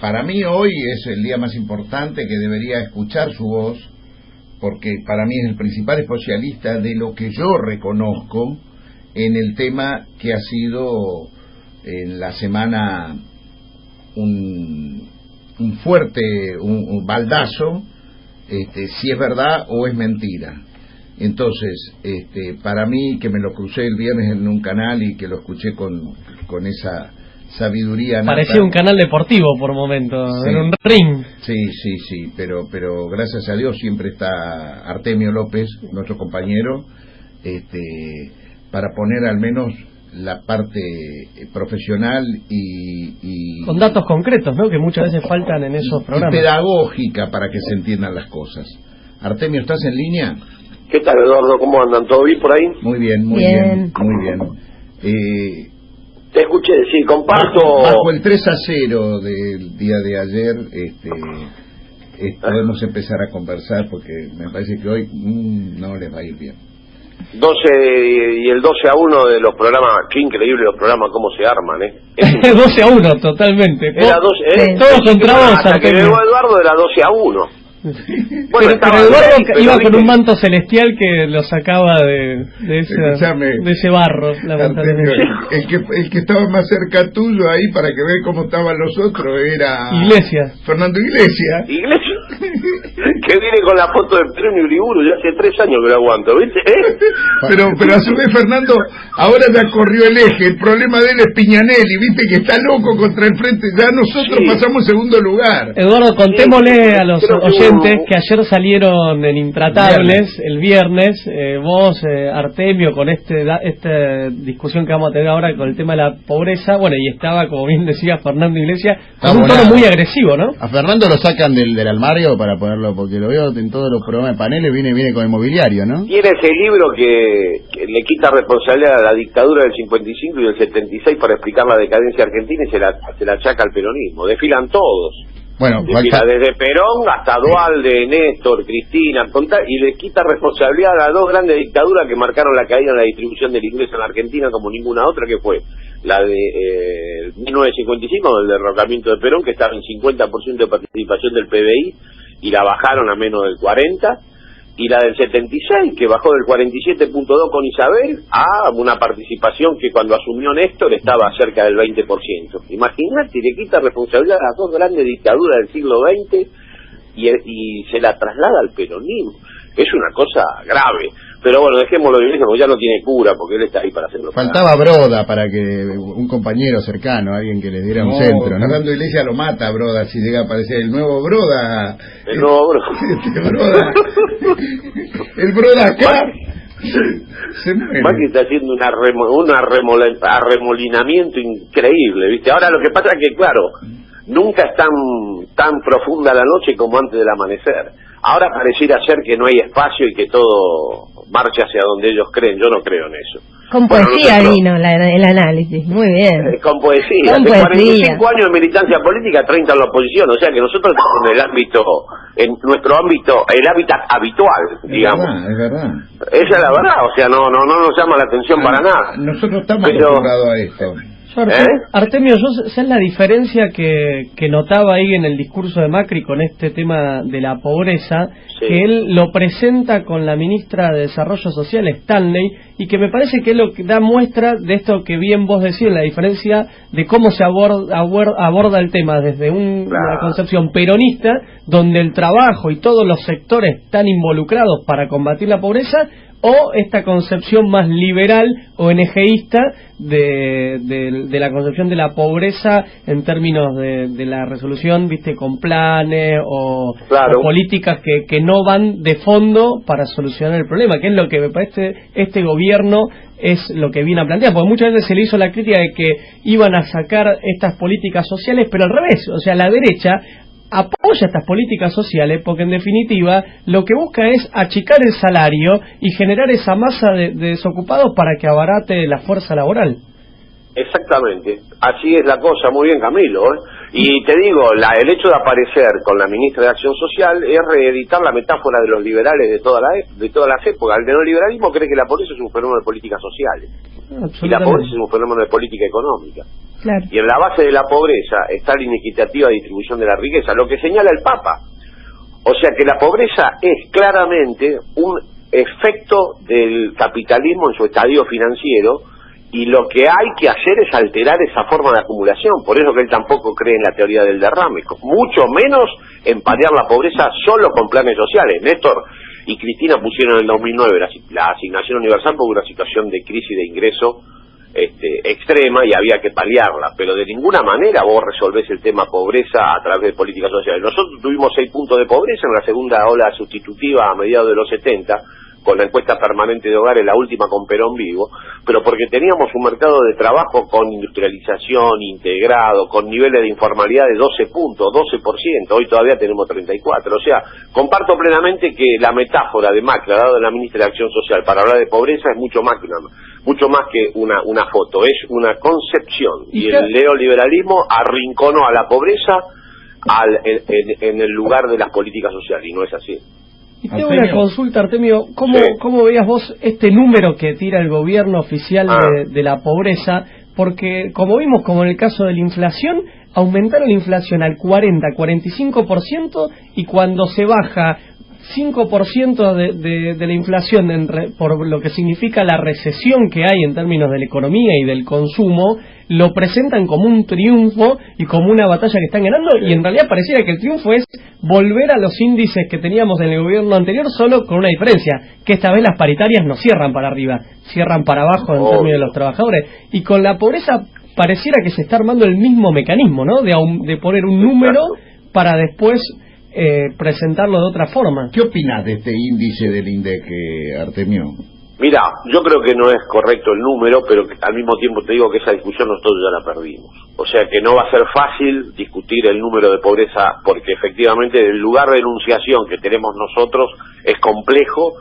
para mí hoy es el día más importante, que debería escuchar su voz, porque para mí es el principal especialista de lo que yo reconozco en el tema que ha sido en la semana un fuerte un baldazo, si es verdad o es mentira. Entonces, para mí, que me lo crucé el viernes en un canal y que lo escuché con esa sabiduría nata. Parecía un canal deportivo por momentos, sí. En un ring. Sí, pero gracias a Dios siempre está Artemio López, nuestro compañero, para poner al menos la parte profesional y con datos concretos, ¿no? Que muchas veces faltan en esos programas. Y pedagógica para que se entiendan las cosas. Artemio, ¿estás en línea? ¿Qué tal, Eduardo? ¿Cómo andan? ¿Todo bien por ahí? Muy bien, muy bien. Te escuché, sí, comparto. Bajo el 3-0 del día de ayer, podemos empezar a conversar, porque me parece que hoy no les va a ir bien. 12 y el 12-1 de los programas, qué increíble los programas, cómo se arman, 12-1, totalmente. Era 12, todos contra vos, hasta que llegó Eduardo era 12-1 Bueno, pero Eduardo iba con un manto celestial que lo sacaba de ese barro, lamentablemente. El que estaba más cerca tuyo ahí, para que veas cómo estaban los otros, era Iglesias. Fernando Iglesias. Que viene con la foto de Perón y Uriburu, ya hace 3 años que lo aguanto, ¿viste? Pero a su vez, Fernando, ahora ya corrió el eje. El problema de él es Piñanelli, ¿viste? Que está loco contra el frente. Ya nosotros pasamos segundo lugar. Eduardo, contémosle a los oyentes que ayer salieron en Intratables, el viernes, vos, Artemio, con esta discusión que vamos a tener ahora con el tema de la pobreza, bueno, y estaba, como bien decía Fernando Iglesias, con un tono muy agresivo, ¿no? A Fernando lo sacan del armario para ponerlo, porque lo veo en todos los programas de paneles, viene con el mobiliario, ¿no? Tiene ese libro que le quita responsabilidad a la dictadura del 55 y del 76 para explicar la decadencia argentina, y se la achaca al peronismo. Desfilan todos. Bueno, desde Perón hasta Duhalde, Néstor, Cristina, y le quita responsabilidad a las dos grandes dictaduras que marcaron la caída en la distribución del ingreso en la Argentina como ninguna otra, que fue la de 1955, el derrocamiento de Perón, que estaba en 50% de participación del PBI y la bajaron a menos del 40%, y la del 76, que bajó del 47.2 con Isabel a una participación que cuando asumió Néstor estaba cerca del 20%. Imagínate, le quita responsabilidad a las dos grandes dictaduras del siglo XX y se la traslada al peronismo. Es una cosa grave. Pero bueno, dejémoslo de Iglesias, porque ya no tiene cura, porque él está ahí para hacerlo. Faltaba Broda, para que un compañero cercano, alguien que le diera un centro, ¿no? Fernando Iglesias lo mata a Broda si llega a aparecer el nuevo Broda. El nuevo Broda. El Broda acá. Se muere. Macri está haciendo un arremolinamiento increíble, ¿viste? Ahora lo que pasa es que, claro, nunca es tan profunda la noche como antes del amanecer. Ahora pareciera ser que no hay espacio y que todo marcha hacia donde ellos creen. Yo no creo en eso. Con poesía vino el análisis, muy bien. Con poesía. Hace 45 años de militancia política, 30 en la oposición, o sea que nosotros estamos en nuestro ámbito, el hábitat habitual, digamos. Es verdad. Esa es la verdad, o sea, no nos llama la atención para nada. Nosotros estamos acostumbrados a esto. Artemio, ¿sabes la diferencia que notaba ahí en el discurso de Macri con este tema de la pobreza? Sí. Que él lo presenta con la ministra de Desarrollo Social, Stanley, y que me parece que es lo que da muestra de esto que bien vos decís, la diferencia de cómo se aborda el tema desde una concepción peronista, donde el trabajo y todos los sectores están involucrados para combatir la pobreza, o esta concepción más liberal o ONGista de la concepción de la pobreza en términos de la resolución, viste, con planes o políticas que no van de fondo para solucionar el problema, que es lo que me parece este gobierno es lo que viene a plantear, porque muchas veces se le hizo la crítica de que iban a sacar estas políticas sociales, pero al revés, o sea, la derecha apoya estas políticas sociales porque en definitiva lo que busca es achicar el salario y generar esa masa de desocupados para que abarate la fuerza laboral. Exactamente, así es la cosa, muy bien, Camilo, Y te digo, el hecho de aparecer con la ministra de Acción Social es reeditar la metáfora de los liberales de todas las épocas. El neoliberalismo cree que la pobreza es un fenómeno de políticas sociales y la pobreza es un fenómeno de política económica. Claro. Y en la base de la pobreza está la inequitativa distribución de la riqueza, lo que señala el Papa. O sea que la pobreza es claramente un efecto del capitalismo en su estadio financiero, y lo que hay que hacer es alterar esa forma de acumulación. Por eso que él tampoco cree en la teoría del derrame, mucho menos en paliar la pobreza solo con planes sociales. Néstor y Cristina pusieron en el 2009 la asignación universal por una situación de crisis de ingreso extrema y había que paliarla, pero de ninguna manera vos resolvés el tema pobreza a través de políticas sociales. Nosotros tuvimos 6 puntos de pobreza en la segunda ola sustitutiva a mediados de los 70, con la encuesta permanente de hogares, la última con Perón vivo, pero porque teníamos un mercado de trabajo con industrialización, integrado, con niveles de informalidad de 12 puntos, 12%, hoy todavía tenemos 34%. O sea, comparto plenamente que la metáfora de Macri, dada de la ministra de Acción Social, para hablar de pobreza es mucho más que una foto, es una concepción. Y el neoliberalismo arrinconó a la pobreza en el lugar de las políticas sociales, y no es así. Y tengo una consulta, Artemio. ¿Cómo veías vos este número que tira el gobierno oficial de la pobreza? Porque, como vimos, como en el caso de la inflación, aumentaron la inflación al 40-45%, y cuando se baja 5% de la inflación por lo que significa la recesión que hay en términos de la economía y del consumo, lo presentan como un triunfo y como una batalla que están ganando, y en realidad pareciera que el triunfo es volver a los índices que teníamos en el gobierno anterior, solo con una diferencia, que esta vez las paritarias no cierran para arriba, cierran para abajo en términos de los trabajadores, y con la pobreza pareciera que se está armando el mismo mecanismo, ¿no? De poner un número para después presentarlo de otra forma. ¿Qué opinas de este índice del INDEC, Artemio? Mira, yo creo que no es correcto el número, pero que al mismo tiempo te digo que esa discusión nosotros ya la perdimos. O sea que no va a ser fácil discutir el número de pobreza, porque efectivamente el lugar de enunciación que tenemos nosotros es complejo,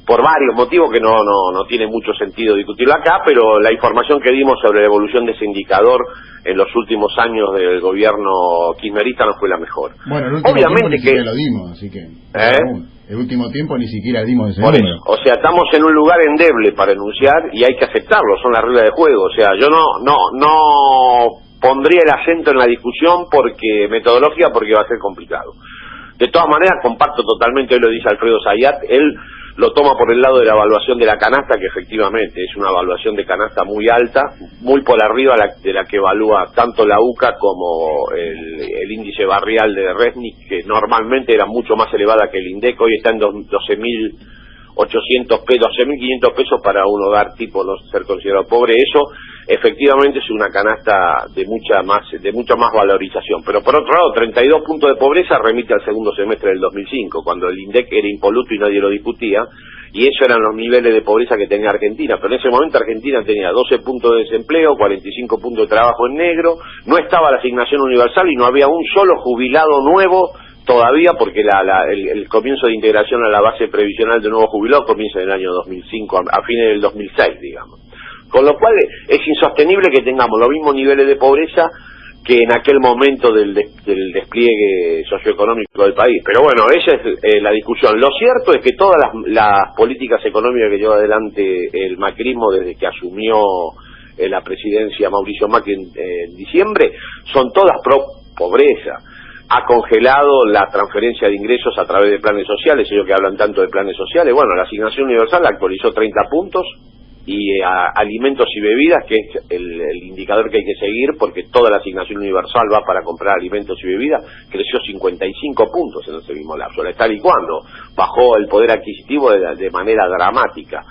por varios motivos que no tiene mucho sentido discutirlo acá, pero la información que dimos sobre la evolución de ese indicador en los últimos años del gobierno kirchnerista no fue la mejor. Bueno, el último tiempo ni siquiera lo dimos, así que... El último tiempo ni siquiera dimos ese número. O sea, estamos en un lugar endeble para enunciar y hay que aceptarlo, son las reglas de juego. O sea, yo no pondría el acento en la discusión metodológica porque va a ser complicado. De todas maneras, comparto totalmente, hoy lo dice Alfredo Zayat, él lo toma por el lado de la evaluación de la canasta, que efectivamente es una evaluación de canasta muy alta, muy por arriba de la que evalúa tanto la UCA como el índice barrial de Resnick, que normalmente era mucho más elevada que el INDEC, hoy está en 12.800 pesos, 12.500 pesos para un hogar tipo no ser considerado pobre. Eso efectivamente es una canasta de mucha más valorización. Pero por otro lado, 32 puntos de pobreza remite al segundo semestre del 2005, cuando el INDEC era impoluto y nadie lo discutía, y esos eran los niveles de pobreza que tenía Argentina. Pero en ese momento Argentina tenía 12 puntos de desempleo, 45 puntos de trabajo en negro, no estaba la asignación universal y no había un solo jubilado nuevo todavía, porque el comienzo de integración a la base previsional de nuevo jubilado comienza en el año 2005, a fines del 2006, digamos. Con lo cual es insostenible que tengamos los mismos niveles de pobreza que en aquel momento del despliegue socioeconómico del país. Pero bueno, esa es la discusión. Lo cierto es que todas las políticas económicas que lleva adelante el macrismo desde que asumió la presidencia Mauricio Macri en diciembre son todas pro pobreza. Ha congelado la transferencia de ingresos a través de planes sociales, ellos que hablan tanto de planes sociales. Bueno, la asignación universal la actualizó 30 puntos, y alimentos y bebidas, que es el indicador que hay que seguir, porque toda la asignación universal va para comprar alimentos y bebidas, creció 55 puntos en ese mismo lapso. La está licuando, bajó el poder adquisitivo de manera dramática.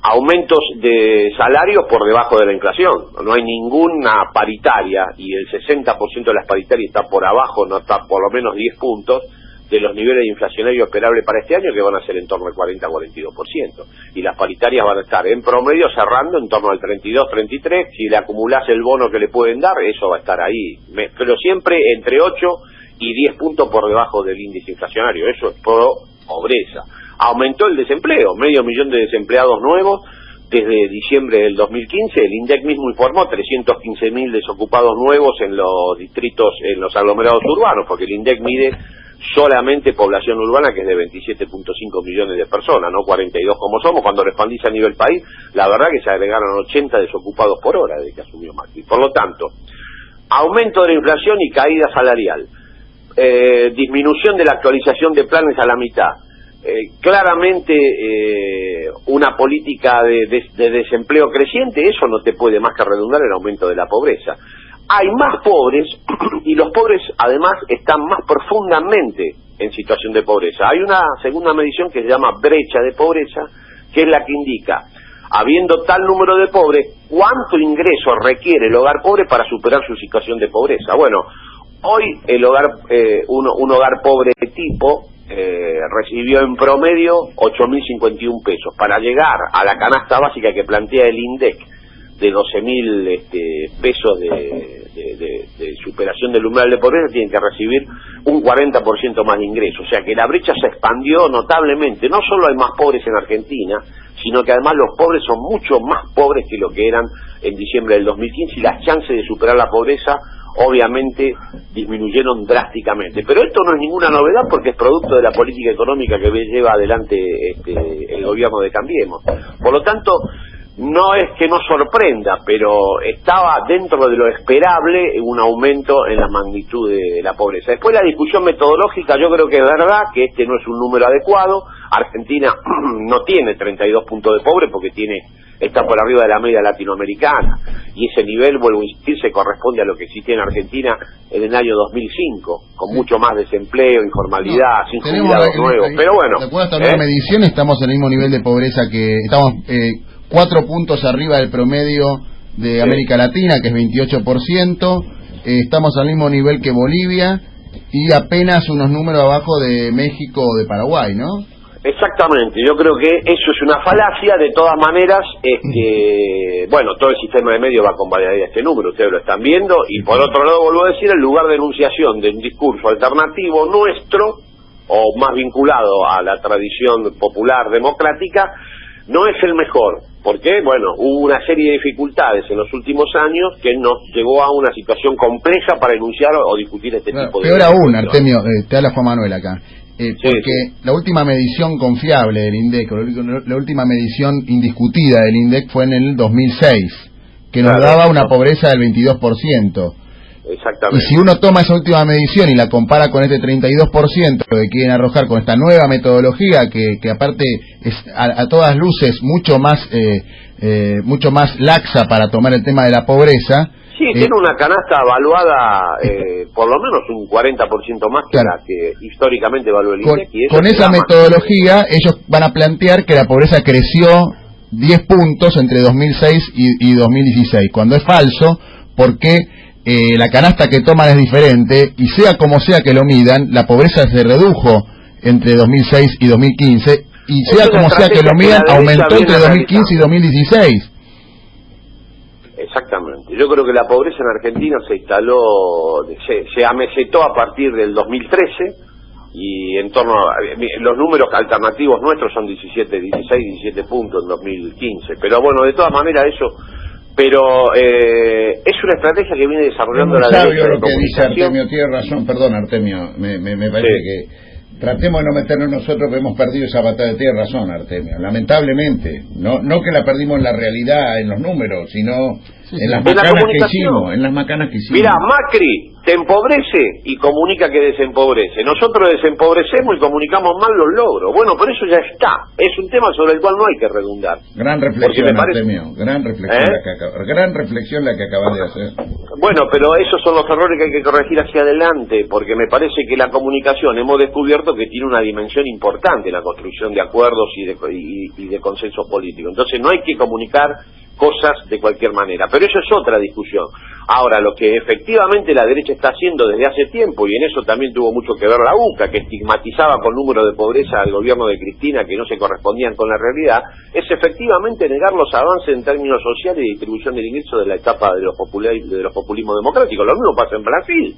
Aumentos de salarios por debajo de la inflación, no hay ninguna paritaria, y el 60% de las paritarias está por abajo, no está por lo menos 10 puntos, de los niveles inflacionarios esperables para este año, que van a ser en torno al 40-42%. Y las paritarias van a estar en promedio cerrando en torno al 32-33%. Si le acumulás el bono que le pueden dar, eso va a estar ahí. Pero siempre entre 8 y 10 puntos por debajo del índice inflacionario. Eso es pro pobreza. Aumentó el desempleo, 500.000 de desempleados nuevos, desde diciembre del 2015, el INDEC mismo informó 315.000 desocupados nuevos en los distritos, en los aglomerados urbanos, porque el INDEC mide solamente población urbana, que es de 27.5 millones de personas, no 42 como somos. Cuando lo expandís a nivel país, la verdad que se agregaron 80 desocupados por hora desde que asumió Macri. Por lo tanto, aumento de la inflación y caída salarial, disminución de la actualización de planes a la mitad, claramente una política de desempleo creciente. Eso no te puede más que redundar en el aumento de la pobreza. Hay más pobres, y los pobres además están más profundamente en situación de pobreza. Hay una segunda medición que se llama brecha de pobreza, que es la que indica, habiendo tal número de pobres, cuánto ingreso requiere el hogar pobre para superar su situación de pobreza. Bueno, hoy el hogar, un hogar pobre de tipo recibió en promedio 8.051 pesos. Para llegar a la canasta básica que plantea el INDEC de 12.000 pesos de superación del umbral de pobreza, tienen que recibir un 40% más de ingresos. O sea que la brecha se expandió notablemente. No solo hay más pobres en Argentina, sino que además los pobres son mucho más pobres que lo que eran en diciembre del 2015, y las chances de superar la pobreza obviamente disminuyeron drásticamente. Pero esto no es ninguna novedad, porque es producto de la política económica que lleva adelante el gobierno de Cambiemos. Por lo tanto, no es que no sorprenda, pero estaba dentro de lo esperable un aumento en la magnitud de la pobreza. Después, la discusión metodológica, yo creo que es verdad que este no es un número adecuado. Argentina no tiene 32 puntos de pobre, porque está por arriba de la media latinoamericana, y ese nivel, vuelvo a insistir, se corresponde a lo que existía en Argentina en el año 2005, con mucho más desempleo, informalidad, sin jubilados nuevos. Pero bueno, de acuerdo a esta nueva medición, estamos en el mismo nivel de pobreza que estamos 4 puntos arriba del promedio de América Latina, que es 28%. Estamos al mismo nivel que Bolivia, y apenas unos números abajo de México o de Paraguay, ¿no? Exactamente, yo creo que eso es una falacia. De todas maneras, bueno, todo el sistema de medios va a convalidar este número, ustedes lo están viendo. Y por otro lado, vuelvo a decir, el lugar de enunciación de un discurso alternativo nuestro, o más vinculado a la tradición popular democrática, no es el mejor. ¿Por qué? Bueno, hubo una serie de dificultades en los últimos años que nos llevó a una situación compleja para enunciar o discutir este tipo de... Peor aún, Artemio, te habla Juan Manuel acá. Porque la última medición confiable del INDEC, la última medición indiscutida del INDEC fue en el 2006, que nos daba una pobreza del 22%. Exactamente. Y si uno toma esa última medición y la compara con este 32% que quieren arrojar con esta nueva metodología, que aparte es a todas luces mucho más laxa para tomar el tema de la pobreza. Sí, tiene una canasta evaluada por lo menos un 40% más que la que históricamente evaluó el INDEC. Con esa metodología ellos van a plantear que la pobreza creció 10 puntos entre 2006 y 2016, cuando es falso, porque la canasta que toman es diferente, y sea como sea que lo midan, la pobreza se redujo entre 2006 y 2015, y sea como sea que lo midan, aumentó entre 2015 y 2016. Exactamente. Yo creo que la pobreza en Argentina se instaló, se amesetó a partir del 2013, y en torno a los números alternativos nuestros son 17 puntos en 2015. Pero bueno, de todas maneras eso... Pero es una estrategia que viene desarrollando la derecha de comunicación. Dice Artemio, tiene razón, perdón Artemio, me parece que tratemos de no meternos nosotros, que hemos perdido esa batalla. Tiene razón Artemio, lamentablemente, no que la perdimos en la realidad, en los números, sino en las macanas que hicimos, Mira, Macri te empobrece y comunica que desempobrece. Nosotros desempobrecemos y comunicamos mal los logros. Bueno, pero eso ya está. Es un tema sobre el cual no hay que redundar. Gran reflexión, Artemio, gran reflexión la que acabas de hacer. Bueno, pero esos son los errores que hay que corregir hacia adelante, porque me parece que la comunicación hemos descubierto que tiene una dimensión importante en la construcción de acuerdos y de consensos políticos. Entonces no hay que comunicar cosas de cualquier manera, pero eso es otra discusión. Ahora, lo que efectivamente la derecha está haciendo desde hace tiempo, y en eso también tuvo mucho que ver la UCA, que estigmatizaba con números de pobreza al gobierno de Cristina que no se correspondían con la realidad, es efectivamente negar los avances en términos sociales y distribución del ingreso de la etapa de los populismos democráticos. Lo mismo pasa en Brasil.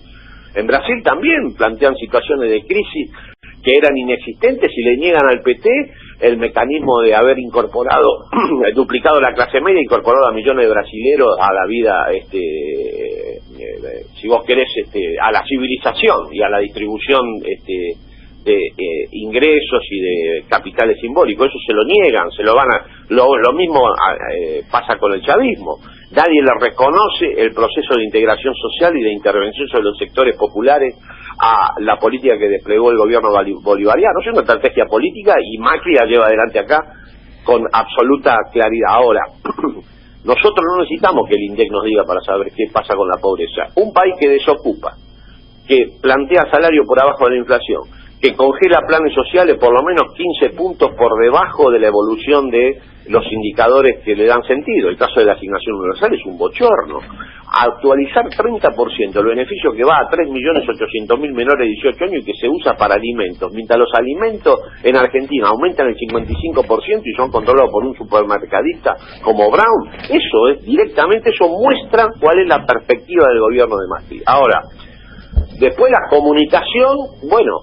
En Brasil también plantean situaciones de crisis que eran inexistentes y le niegan al PT el mecanismo de haber incorporado, duplicado la clase media, incorporado a millones de brasileros a la vida, si vos querés, a la civilización y a la distribución de ingresos y de capitales simbólicos. Eso se lo niegan, se lo van a... Lo mismo pasa con el chavismo. Nadie le reconoce el proceso de integración social y de intervención sobre los sectores populares a la política que desplegó el gobierno bolivariano. Es una estrategia política y Macri la lleva adelante acá con absoluta claridad. Ahora, nosotros no necesitamos que el INDEC nos diga para saber qué pasa con la pobreza. Un país que desocupa, que plantea salario por abajo de la inflación, que congela planes sociales por lo menos 15 puntos por debajo de la evolución de los indicadores que le dan sentido. El caso de la asignación universal es un bochorno. Actualizar 30% el beneficio que va a 3.800.000 menores de 18 años y que se usa para alimentos, mientras los alimentos en Argentina aumentan el 55% y son controlados por un supermercadista como Brown. Eso es directamente, eso muestra cuál es la perspectiva del gobierno de Macri. Ahora, después la comunicación, bueno,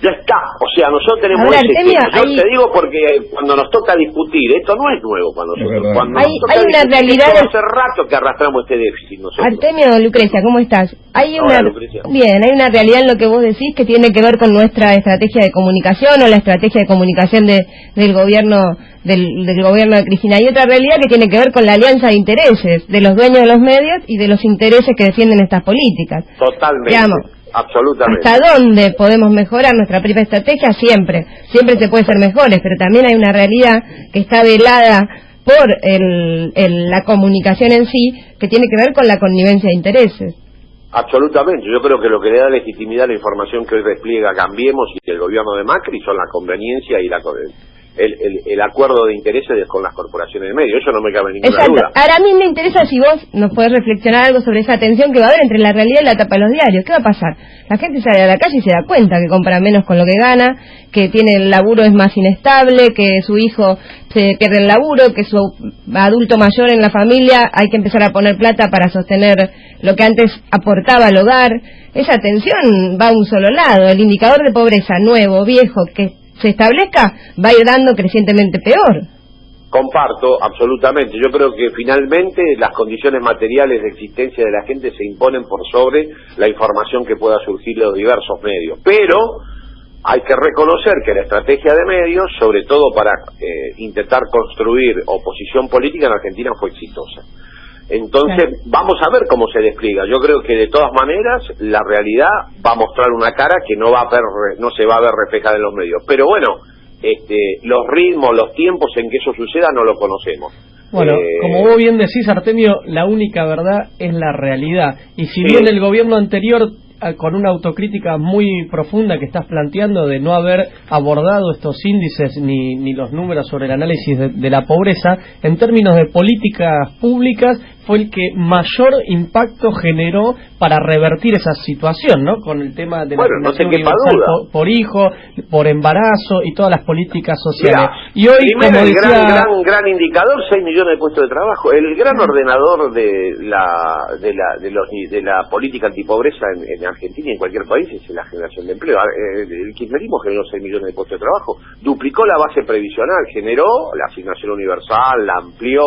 ya está, o sea, nosotros tenemos ese tema. Yo te digo porque cuando nos toca discutir, esto no es nuevo para nosotros. Cuando hay una realidad. Hace rato que arrastramos este déficit nosotros. Artemio, Lucrecia, ¿cómo estás? Bien, hay una realidad en lo que vos decís que tiene que ver con nuestra estrategia de comunicación o la estrategia de comunicación del gobierno del gobierno de Cristina. Hay otra realidad que tiene que ver con la alianza de intereses de los dueños de los medios y de los intereses que defienden estas políticas. Totalmente. Digamos, absolutamente. ¿hasta dónde podemos mejorar nuestra propia estrategia? Siempre se puede ser mejores, pero también hay una realidad que está velada por la comunicación en sí, que tiene que ver con la connivencia de intereses. Absolutamente. Yo creo que lo que le da legitimidad a la información que hoy despliega Cambiemos y el gobierno de Macri son la conveniencia y el acuerdo de intereses con las corporaciones de medios. Eso no me cabe ninguna duda. Ahora a mí me interesa si vos nos podés reflexionar algo sobre esa tensión que va a haber entre la realidad y la tapa de los diarios. ¿Qué va a pasar? La gente sale a la calle y se da cuenta que compra menos con lo que gana, que tiene el laburo es más inestable, que su hijo se pierde el laburo, que su adulto mayor en la familia hay que empezar a poner plata para sostener lo que antes aportaba al hogar. Esa tensión va a un solo lado. El indicador de pobreza nuevo, viejo, que se establezca, va a ir dando crecientemente peor. Comparto, absolutamente. Yo creo que finalmente las condiciones materiales de existencia de la gente se imponen por sobre la información que pueda surgir de los diversos medios. Pero hay que reconocer que la estrategia de medios, sobre todo para intentar construir oposición política en Argentina, fue exitosa. Entonces, vamos a ver cómo se despliega. Yo creo que de todas maneras la realidad va a mostrar una cara que no se va a ver reflejada en los medios. Pero bueno, los ritmos, los tiempos en que eso suceda no lo conocemos. Bueno, como vos bien decís, Artemio, la única verdad es la realidad. Y si bien el gobierno anterior, con una autocrítica muy profunda que estás planteando de no haber abordado estos índices ni los números sobre el análisis de la pobreza, en términos de políticas públicas fue el que mayor impacto generó para revertir esa situación, ¿no? Con el tema de la asignación universal por hijo, por embarazo y todas las políticas sociales. Mirá, y hoy, primero, como decía, gran indicador, 6 millones de puestos de trabajo. El gran ordenador de la política antipobreza en Argentina y en cualquier país es la generación de empleo. El kirchnerismo generó 6 millones de puestos de trabajo, duplicó la base previsional, generó la asignación universal, la amplió.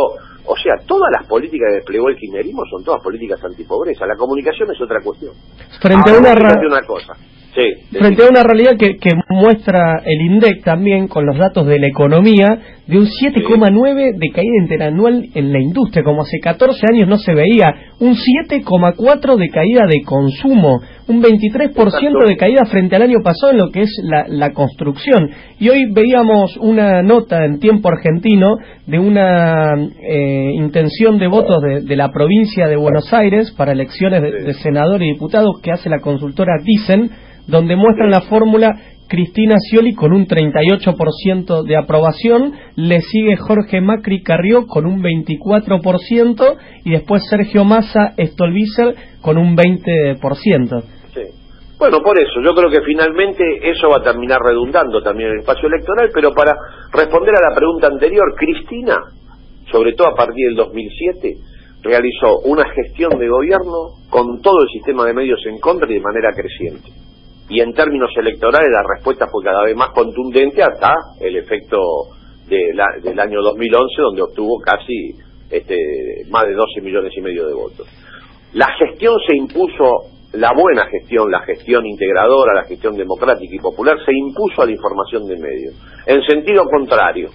O sea, todas las políticas que desplegó el kirchnerismo son todas políticas antipobreza. La comunicación es otra cuestión. Frente a una realidad que muestra el INDEC también con los datos de la economía, de un 7,9 de caída interanual en la industria, como hace 14 años no se veía, un 7,4 de caída de consumo, un 23% de caída frente al año pasado en lo que es la construcción. Y hoy veíamos una nota en Tiempo Argentino de una intención de votos de la provincia de Buenos Aires para elecciones de senadores y diputados que hace la consultora Dicen, donde muestran la fórmula Cristina Scioli con un 38% de aprobación, le sigue Jorge Macri Carrió con un 24% y después Sergio Massa Stolbizer con un 20%. Sí. Bueno, por eso, yo creo que finalmente eso va a terminar redundando también en el espacio electoral, pero para responder a la pregunta anterior, Cristina, sobre todo a partir del 2007, realizó una gestión de gobierno con todo el sistema de medios en contra y de manera creciente. y en términos electorales la respuesta fue cada vez más contundente hasta el efecto del año 2011, donde obtuvo casi más de 12 millones y medio de votos. La gestión se impuso, la buena gestión, la gestión integradora, la gestión democrática y popular, se impuso a la información de medios. En sentido contrario,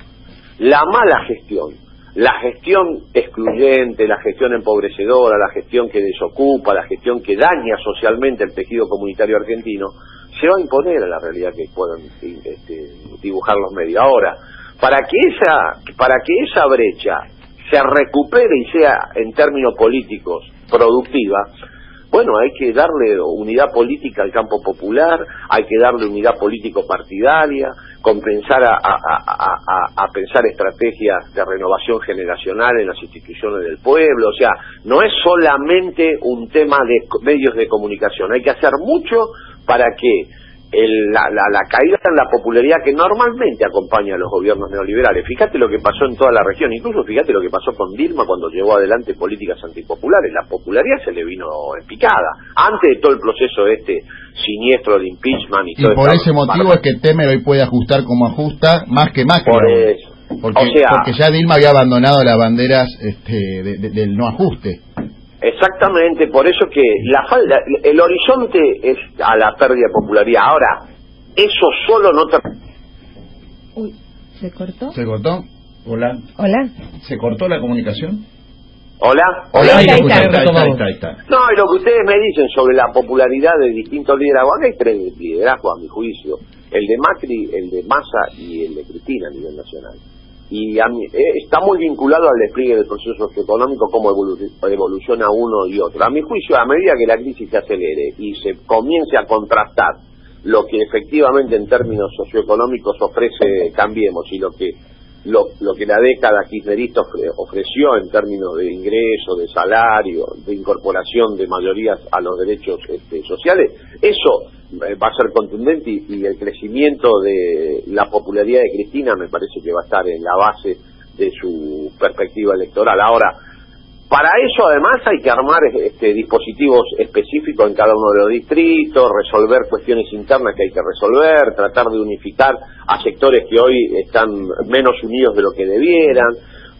la mala gestión, la gestión excluyente, la gestión empobrecedora, la gestión que desocupa, la gestión que daña socialmente el tejido comunitario argentino, se va a imponer a la realidad que puedan dibujar los medios. Ahora, para que esa brecha se recupere y sea en términos políticos productiva, bueno, hay que darle unidad política al campo popular, hay que darle unidad político-partidaria, compensar a pensar estrategias de renovación generacional en las instituciones del pueblo. O sea, no es solamente un tema de medios de comunicación, hay que hacer mucho para que la caída en la popularidad que normalmente acompaña a los gobiernos neoliberales. Fíjate lo que pasó en toda la región, incluso fíjate lo que pasó con Dilma cuando llevó adelante políticas antipopulares. La popularidad se le vino en picada antes de todo el proceso siniestro de impeachment y todo. Y por ese motivo es que Temer hoy puede ajustar como ajusta más que Macri. Por eso. Porque ya Dilma había abandonado las banderas del no ajuste. Exactamente, por eso que el horizonte es a la pérdida de popularidad. Ahora, eso solo no te... Uy, ¿se cortó? ¿Se cortó? Hola. Hola. ¿Se cortó la comunicación? Hola. Ahí Ahí está. No, y lo que ustedes me dicen sobre la popularidad de distintos liderazgos, hay tres liderazgos a mi juicio: el de Macri, el de Massa y el de Cristina a nivel nacional. Y está muy vinculado al despliegue del proceso socioeconómico, cómo evoluciona uno y otro. A mi juicio, a medida que la crisis se acelere y se comience a contrastar lo que efectivamente en términos socioeconómicos ofrece Cambiemos y lo que la década kirchnerista ofreció en términos de ingreso, de salario, de incorporación de mayorías a los derechos sociales, eso va a ser contundente y el crecimiento de la popularidad de Cristina me parece que va a estar en la base de su perspectiva electoral. Ahora, para eso además hay que armar dispositivos específicos en cada uno de los distritos, resolver cuestiones internas que hay que resolver, tratar de unificar a sectores que hoy están menos unidos de lo que debieran.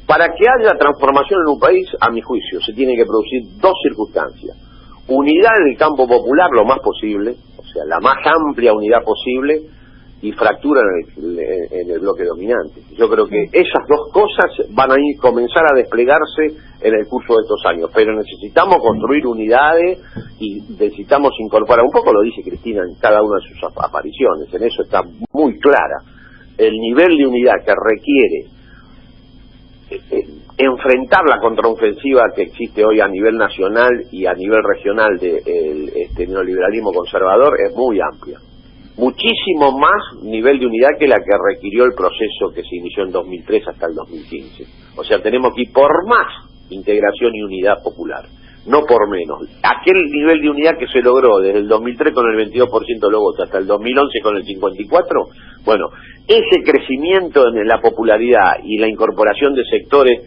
Para que haya transformación en un país, a mi juicio, se tiene que producir dos circunstancias: unidad en el campo popular lo más posible, o sea, la más amplia unidad posible, y fractura en el bloque dominante. Yo creo que esas dos cosas van a comenzar a desplegarse en el curso de estos años, pero necesitamos construir unidades y necesitamos incorporar, un poco lo dice Cristina en cada una de sus apariciones, en eso está muy clara, el nivel de unidad que requiere enfrentar la contraofensiva que existe hoy a nivel nacional y a nivel regional del neoliberalismo conservador es muy amplia. Muchísimo más nivel de unidad que la que requirió el proceso que se inició en 2003 hasta el 2015. O sea, tenemos que ir por más integración y unidad popular, no por menos. Aquel nivel de unidad que se logró desde el 2003 con el 22% de los votos hasta el 2011 con el 54%, bueno, ese crecimiento en la popularidad y la incorporación de sectores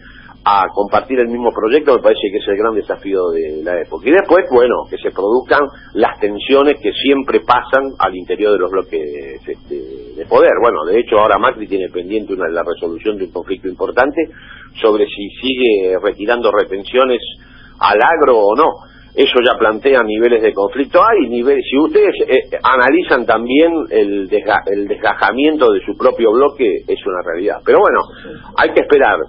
a compartir el mismo proyecto me parece que es el gran desafío de la época. Y después, bueno, que se produzcan las tensiones que siempre pasan al interior de los bloques de poder. Bueno, de hecho ahora Macri tiene pendiente la resolución de un conflicto importante sobre si sigue retirando retenciones al agro o no. Eso ya plantea niveles de conflicto. Hay niveles, si ustedes analizan también el desgajamiento de su propio bloque, es una realidad. Pero bueno, hay que esperar.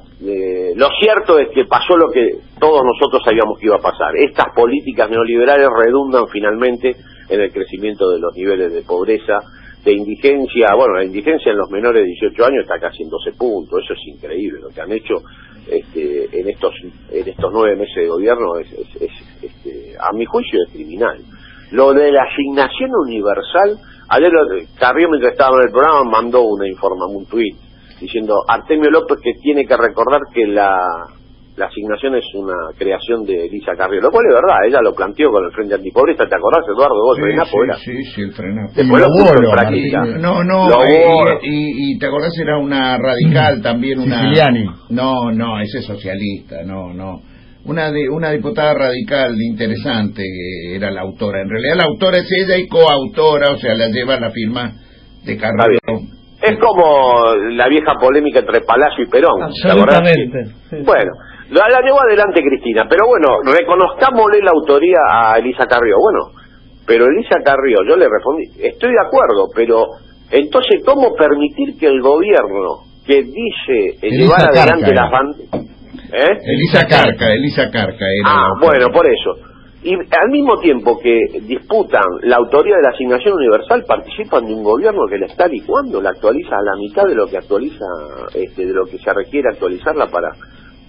Lo cierto es que pasó lo que todos nosotros sabíamos que iba a pasar. Estas políticas neoliberales redundan finalmente en el crecimiento de los niveles de pobreza, de indigencia. Bueno, la indigencia en los menores de 18 años está casi en 12 puntos. Eso es increíble. Lo que han hecho en estos 9 meses de gobierno a mi juicio es criminal. Lo de la asignación universal, ayer Carrió, mientras estaba en el programa, mandó un tuit diciendo Artemio López que tiene que recordar que la asignación es una creación de Elisa Carrió, lo cual es verdad, ella lo planteó con el Frente Antipobreza. ¿Te acordás, Eduardo? Vos, Frenapo, era. Sí, el Frenapo. Después lo puso en práctica. Y te acordás, era una radical también, una... Siciliani. No, ese es socialista, no. una diputada radical interesante, que era la autora. En realidad la autora es ella y coautora, o sea, la lleva la firma de Carrió. Es como la vieja polémica entre Palacio y Perón. Absolutamente. Sí. Bueno, la llevó adelante Cristina, pero bueno, reconozcámosle la autoría a Elisa Carrió. Bueno, pero Elisa Carrió, yo le respondí, estoy de acuerdo, pero entonces, ¿cómo permitir que el gobierno que dice llevar adelante las banderas... Elisa Carca era bueno, por eso. Y al mismo tiempo que disputan la autoría de la asignación universal, participan de un gobierno que la está licuando, la actualiza a la mitad de lo que actualiza, de lo que se requiere actualizarla para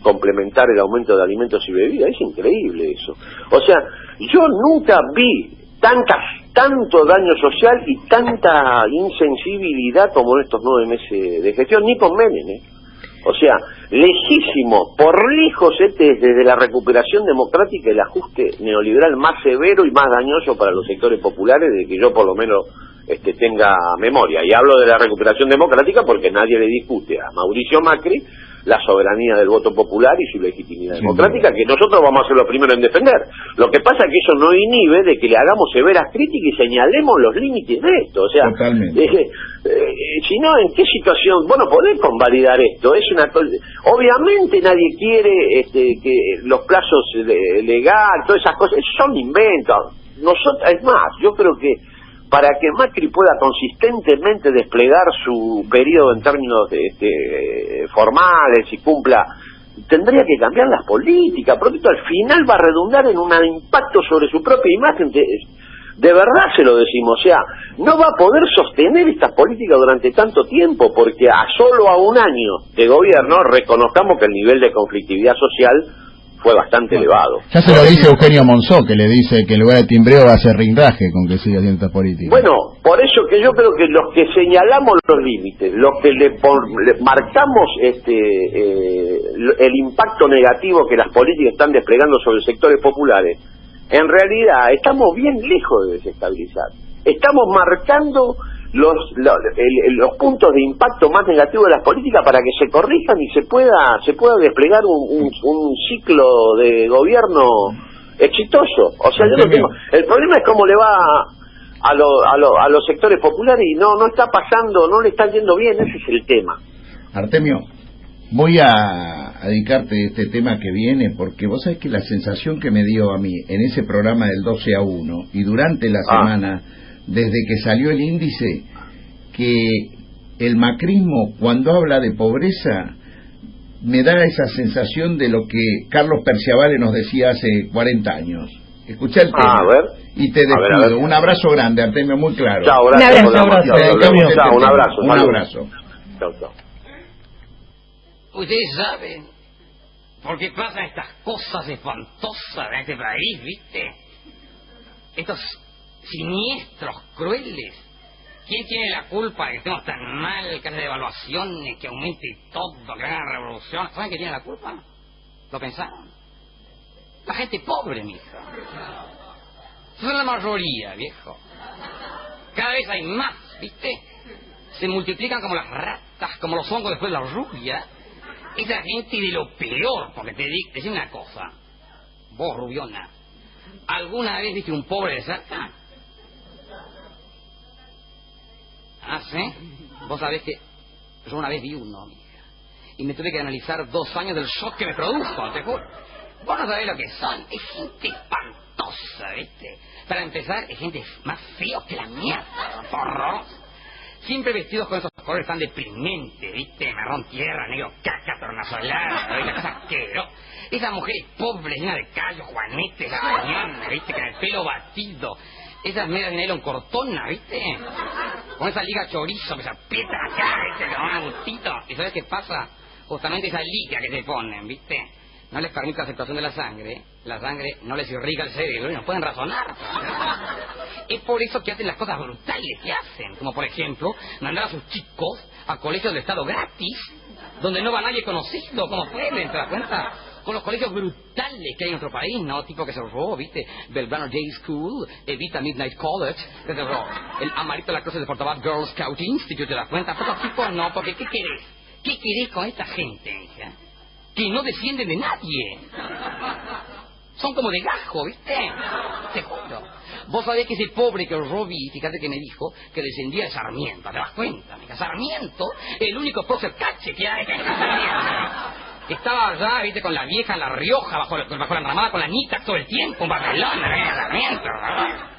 complementar el aumento de alimentos y bebidas. Es increíble eso. O sea, yo nunca vi tanto daño social y tanta insensibilidad como en estos 9 meses de gestión, ni con Menem, O sea, lejísimo, por lejos desde la recuperación democrática, el ajuste neoliberal más severo y más dañoso para los sectores populares, de que yo por lo menos tenga memoria. Y hablo de la recuperación democrática porque nadie le discute a Mauricio Macri la soberanía del voto popular y su legitimidad democrática, que nosotros vamos a ser los primeros en defender. Lo que pasa es que eso no inhibe de que le hagamos severas críticas y señalemos los límites de esto. O sea, si no, ¿en qué situación? Bueno, podés convalidar esto. Es una obviamente nadie quiere que los plazos legales, todas esas cosas, son inventos. Nosotros, es más, yo creo que para que Macri pueda consistentemente desplegar su periodo en términos formales y cumpla, tendría que cambiar las políticas, porque esto al final va a redundar en un impacto sobre su propia imagen. De verdad se lo decimos, o sea, no va a poder sostener estas políticas durante tanto tiempo, porque solo a un año de gobierno reconozcamos que el nivel de conflictividad social fue bastante elevado. Ya se lo dice Eugenio Monzó, que le dice que en lugar de timbreo va a ser rinraje con que siga haciendo esta política. Bueno, por eso que yo creo que los que señalamos los límites, los que le marcamos el impacto negativo que las políticas están desplegando sobre sectores populares, en realidad estamos bien lejos de desestabilizar. Estamos marcando los puntos de impacto más negativos de las políticas para que se corrijan y se pueda desplegar un ciclo de gobierno exitoso. O sea, yo no tengo, el problema es cómo le va a los sectores populares y no está pasando, no le está yendo bien. Ese es el tema. Artemio, voy a dedicarte este tema que viene, porque vos sabés que la sensación que me dio a mí en ese programa del 12-1 y durante la semana, desde que salió el índice, que el macrismo, cuando habla de pobreza, me da esa sensación de lo que Carlos Perciavale nos decía hace 40 años. Escuchá el tema y te despido. A ver. Un abrazo grande, Artemio, muy claro. Chao, gracias. Un abrazo. Un abrazo. Chao, chao. Ustedes saben por qué pasan estas cosas espantosas en este país, ¿viste? Estos siniestros, crueles. ¿Quién tiene la culpa de que estemos tan mal, que haya devaluaciones, que aumente todo, que haga revolución? ¿Saben quién tiene la culpa? ¿Lo pensaron? La gente pobre, mija. Son la mayoría, viejo. Cada vez hay más, ¿viste? Se multiplican como las ratas, como los hongos después de la lluvia. Esa gente de lo peor, porque te digo una cosa. Vos, Rubiona, ¿alguna vez viste un pobre de cerca? ¿Ah, sí? Vos sabés que yo una vez vi uno, mija, y me tuve que analizar 2 años del shock que me produjo, te juro. Vos no sabés lo que son. Es gente espantosa, ¿viste? Para empezar, es gente más feo que la mierda, horrorosa. Siempre vestidos con esos colores tan deprimentes, ¿viste? Marrón tierra, negro caca, tornasolada, ¿viste? Cosa asquerosa. Esas mujeres pobres, llenas de callos, juanetes, la mañana, ¿viste? Con el pelo batido. Esas medias de nylon cortona, ¿viste? Con esa liga chorizo que se aprieta acá, ¿viste? Que van a gustito. ¿Y sabes qué pasa? Justamente esa liga que se ponen, ¿viste? No les permite la aceptación de la sangre no les irriga el cerebro y no pueden razonar. Es por eso que hacen las cosas brutales que hacen, como por ejemplo, mandar a sus chicos a colegios del Estado gratis, donde no va nadie conocido, como pueden, ¿te das cuenta? Con los colegios brutales que hay en nuestro país, ¿no? Tipo que se robó, ¿viste? Belgrano Day School, Evita Midnight College, el Amarito La Cruz de Portabat Girl Scout Institute, ¿te das cuenta? Pero tipo no, porque ¿qué querés? ¿Qué querés con esta gente, hija? que no defienden de nadie. Son como de gajo, ¿viste? Te juro. Vos sabés que ese pobre que yo vi, fíjate que me dijo que descendía de Sarmiento, ¿te das cuenta? Amiga? Sarmiento, el único prócer cache que hay. Estaba allá, viste, con la vieja en La Rioja, bajo la enramada con la Anita todo el tiempo, en Barcelona, Sarmiento, ¿verdad?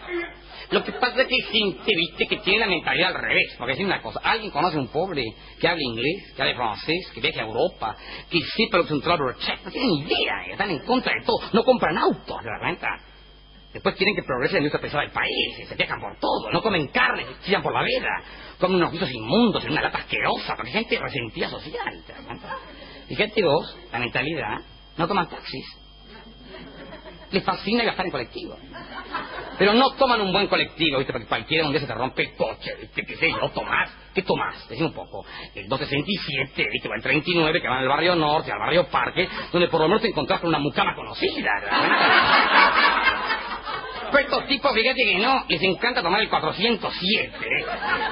Lo que pasa es que hay gente, viste, que tiene la mentalidad al revés. Porque decir una cosa, alguien conoce a un pobre que hable inglés, que hable francés, que viaje a Europa, que sepa lo que es un traveler check, no tienen idea, están en contra de todo, no compran autos, ¿te das cuenta? Después quieren que progrese la industria pesada del país, se viajan por todo, no comen carne, se chillan por la veda, comen unos guisos inmundos en una lata asquerosa, porque hay gente resentida social, ¿te das cuenta? Fíjate vos, la mentalidad, no toman taxis. Les fascina viajar en colectivo. Pero no toman un buen colectivo, ¿viste? Porque cualquiera un día se te rompe el coche, ¿viste? ¿Qué sé yo? ¿Tomás? ¿Qué tomás? Decime un poco. El 267, ¿viste? O el 39, que van al barrio norte, al barrio parque, donde por lo menos te encontrás con una mucama conocida, ¿verdad? Pero estos tipos, fíjate que no, les encanta tomar el 407,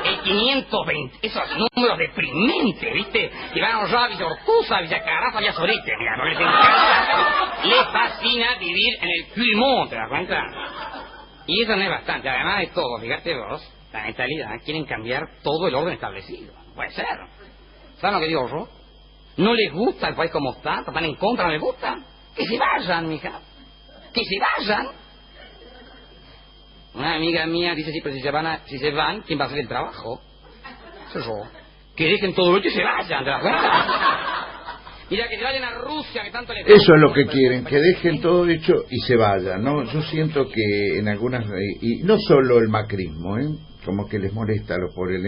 el 520, esos números deprimentes, ¿viste? Que van allá a Villa Ortuza, Villa Carafa, Villa Sorete, mira, porque les encanta, les fascina vivir en el Puymont, ¿te das cuenta? Y eso no es bastante, además de todo, fíjate vos, la mentalidad, quieren cambiar todo el orden establecido, puede ser. ¿Saben lo que digo yo? No les gusta el país como está, están en contra, no les gusta. Que se vayan, mija, que se vayan. Una amiga mía dice, sí, pero si se van, ¿quién va a hacer el trabajo? Eso yo. Que dejen todo lo hecho y se vayan, ¿te das cuenta? Mira, que se vayan a Rusia, que tanto les... Eso es lo que quieren, que dejen todo hecho y se vayan, ¿no? Yo siento que en algunas... Y no solo el macrismo, ¿eh? Como que les molesta a los pobres,